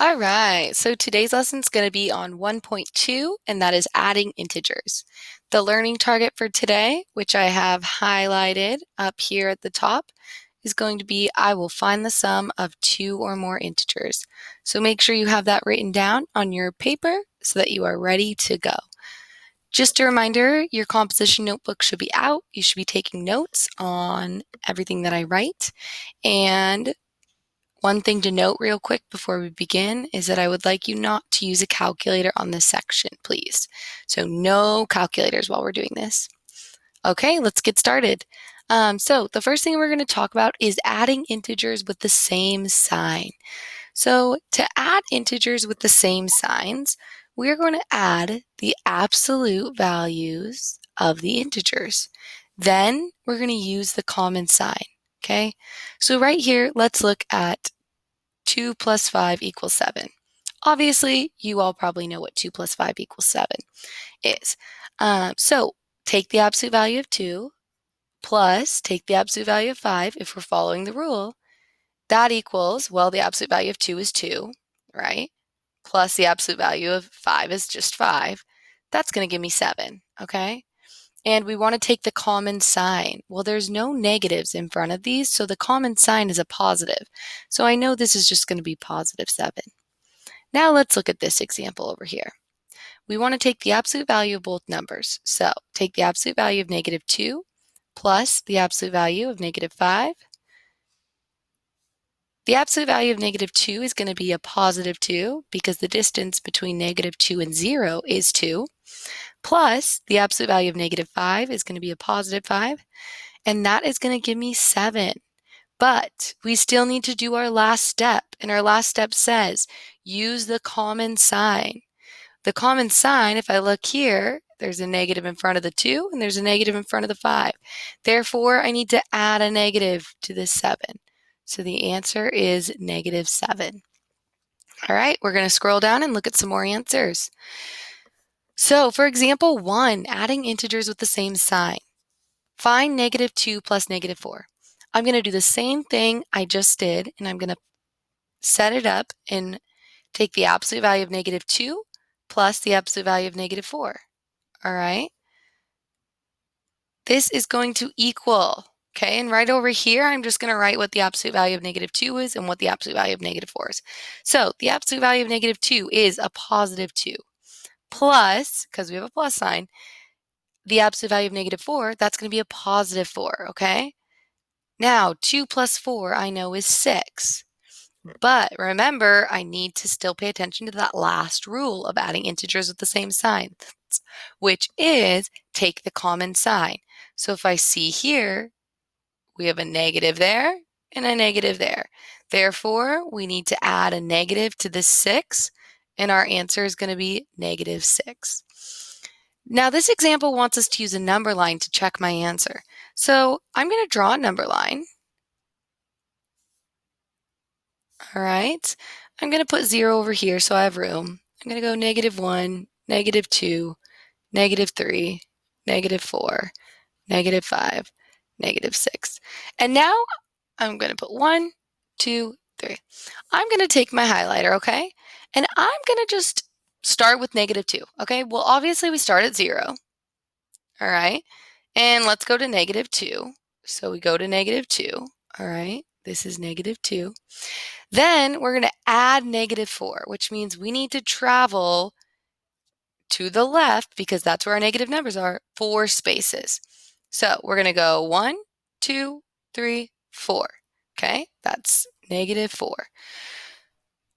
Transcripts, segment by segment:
All right, so today's lesson is going to be on 1.2, and that is adding integers. The learning target for today, which I have highlighted up here at the top, is going to be I will find the sum of two or more integers. So make sure you have that written down on your paper so that you are ready to go. Just a reminder, your composition notebook should be out. You should be taking notes on everything that I write. And one thing to note real quick before we begin is that I would like you not to use a calculator on this section, please. So no calculators while we're doing this. Okay, let's get started. So the first thing we're going to talk about is adding integers with the same sign. So to add integers with the same signs, we're going to add the absolute values of the integers. Then we're going to use the common sign. Okay, so right here, let's look at 2 plus 5 equals 7. Obviously, you all probably know what 2 plus 5 equals 7 is. So take the absolute value of 2 plus take the absolute value of 5 if we're following the rule. That equals, well, the absolute value of 2 is 2, right? Plus the absolute value of 5 is just 5. That's going to give me 7, okay? And we want to take the common sign. Well, there's no negatives in front of these, so the common sign is a positive. So I know this is just going to be positive 7. Now let's look at this example over here. We want to take the absolute value of both numbers. So take the absolute value of negative 2 plus the absolute value of negative 5. The absolute value of negative 2 is going to be a positive 2 because the distance between negative 2 and 0 is 2. Plus, the absolute value of negative 5 is going to be a positive 5, and that is going to give me 7. But we still need to do our last step, and our last step says use the common sign. The common sign, if I look here, there's a negative in front of the 2 and there's a negative in front of the 5. Therefore, I need to add a negative to this 7. So the answer is negative 7. All right, we're going to scroll down and look at some more answers. So for example 1, adding integers with the same sign. Find negative 2 plus negative 4. I'm going to do the same thing I just did, and I'm going to set it up and take the absolute value of negative 2 plus the absolute value of negative 4. All right? This is going to equal, okay? And right over here, I'm just going to write what the absolute value of negative 2 is and what the absolute value of negative 4 is. So the absolute value of negative 2 is a positive 2 plus, because we have a plus sign, the absolute value of negative 4, that's going to be a positive 4, okay? Now, 2 plus 4 I know is 6. But remember, I need to still pay attention to that last rule of adding integers with the same sign, which is take the common sign. So if I see here, we have a negative there and a negative there. Therefore, we need to add a negative to this 6, and our answer is going to be negative 6. Now, this example wants us to use a number line to check my answer. So I'm going to draw a number line. All right. I'm going to put 0 over here so I have room. I'm going to go negative 1, negative 2, negative 3, negative 4, negative 5, negative 6. And now I'm going to put 1, 2, 3. I'm going to take my highlighter, okay? And I'm going to just start with negative 2, okay? Well, obviously we start at 0, all right? And let's go to negative 2. So we go to negative 2, all right? This is negative 2. Then we're going to add negative 4, which means we need to travel to the left because that's where our negative numbers are, 4 spaces. So we're going to go 1, 2, 3, 4. Okay, that's negative 4.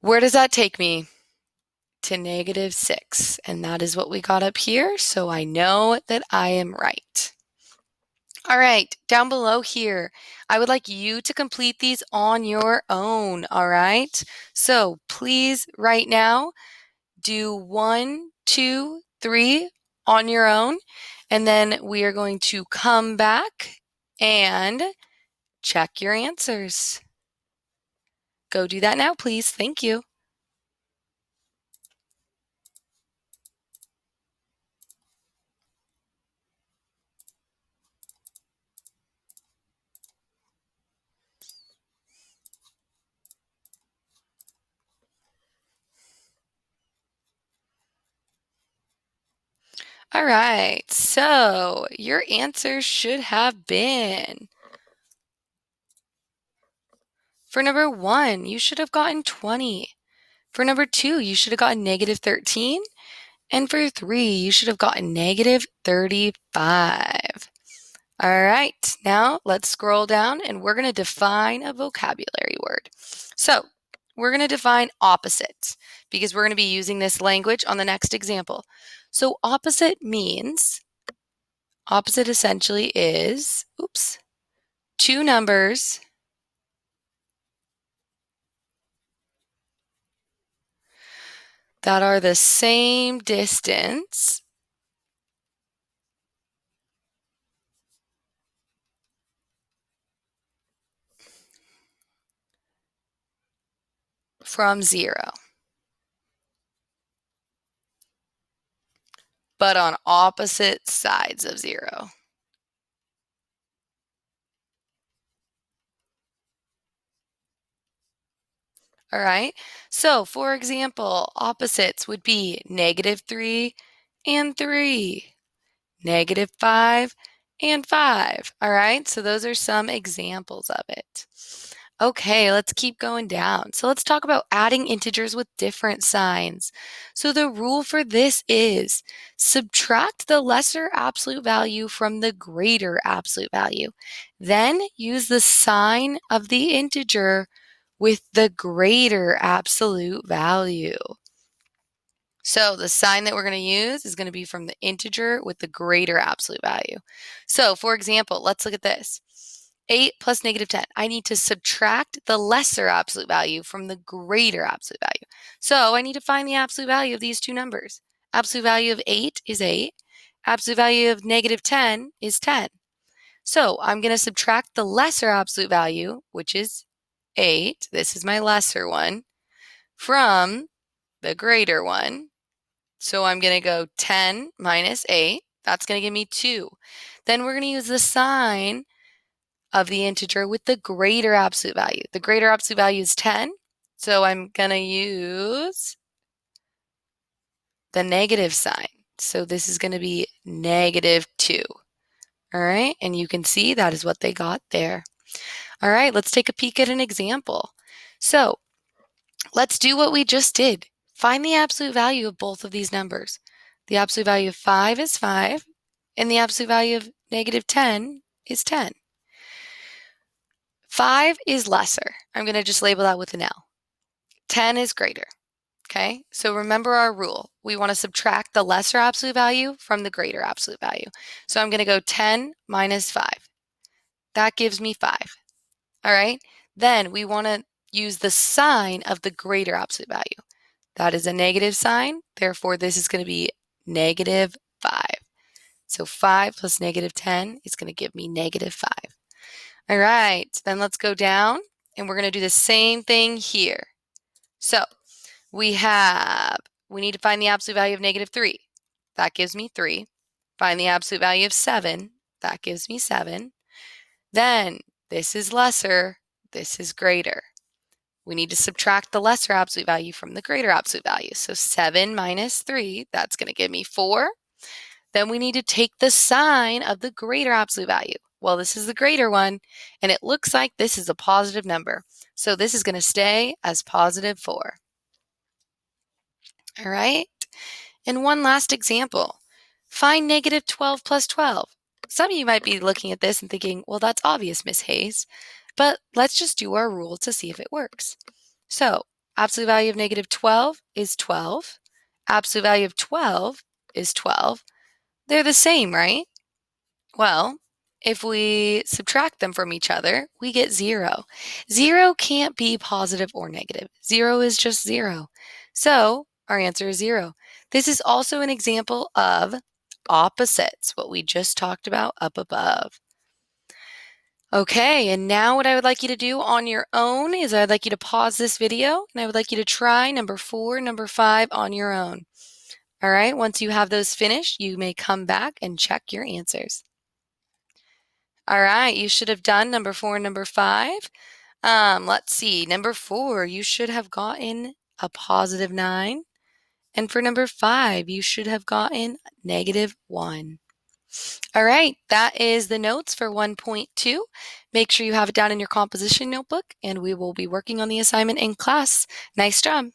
Where does that take me? To negative 6. And that is what we got up here. So I know that I am right. All right, down below here, I would like you to complete these on your own, all right? So please, right now, do 1, 2, 3 on your own, and then we are going to come back and check your answers. Go do that now, please. Thank you. All right, so your answer should have been, for number 1, you should have gotten 20. For number 2, you should have gotten negative 13. And for 3, you should have gotten negative 35. All right, now let's scroll down and we're going to define a vocabulary word. So we're going to define opposite because we're going to be using this language on the next example. So opposite means, opposite essentially is, two numbers that are the same distance from 0, but on opposite sides of 0. All right, so for example, opposites would be negative 3 and 3, negative 5 and 5. All right, so those are some examples of it. Okay, let's keep going down. So let's talk about adding integers with different signs. So the rule for this is subtract the lesser absolute value from the greater absolute value. Then use the sign of the integer with the greater absolute value. So the sign that we're going to use is going to be from the integer with the greater absolute value. So for example, let's look at this. 8 plus negative 10. I need to subtract the lesser absolute value from the greater absolute value. So I need to find the absolute value of these two numbers. Absolute value of 8 is 8. Absolute value of negative 10 is 10. So I'm going to subtract the lesser absolute value, which is 8. This is my lesser one, from the greater one. So I'm going to go 10 minus 8. That's going to give me 2. Then we're going to use the sign of the integer with the greater absolute value. The greater absolute value is 10. So I'm going to use the negative sign. So this is going to be negative 2. All right. And you can see that is what they got there. All right. Let's take a peek at an example. So let's do what we just did. Find the absolute value of both of these numbers. The absolute value of 5 is 5, and the absolute value of negative 10 is 10. 5 is lesser. I'm going to just label that with an L. 10 is greater. Okay, so remember our rule. We want to subtract the lesser absolute value from the greater absolute value. So I'm going to go 10 minus 5. That gives me 5. All right, then we want to use the sign of the greater absolute value. That is a negative sign. Therefore, this is going to be negative 5. So 5 plus negative 10 is going to give me negative 5. All right, then let's go down and we're going to do the same thing here. So we need to find the absolute value of negative 3. That gives me 3. Find the absolute value of 7. That gives me 7. Then this is lesser. This is greater. We need to subtract the lesser absolute value from the greater absolute value. So 7 minus 3, that's going to give me 4. Then we need to take the sign of the greater absolute value. Well, this is the greater one, and it looks like this is a positive number. So this is going to stay as positive 4. All right. And one last example. Find negative 12 plus 12. Some of you might be looking at this and thinking, well, that's obvious, Miss Hayes. But let's just do our rule to see if it works. So absolute value of negative 12 is 12. Absolute value of 12 is 12. They're the same, right? Well, if we subtract them from each other, we get 0. 0 can't be positive or negative. 0 is just 0. So our answer is 0. This is also an example of opposites, what we just talked about up above. Okay, and now what I would like you to do on your own is I'd like you to pause this video and I would like you to try number 4, number 5 on your own. All right, once you have those finished, you may come back and check your answers. All right, you should have done number 4 and number 5. Let's see, number 4, you should have gotten a positive 9 And for number 5, you should have gotten -1. All right, that is the notes for 1.2. Make sure you have it down in your composition notebook, and we will be working on the assignment in class. Nice job.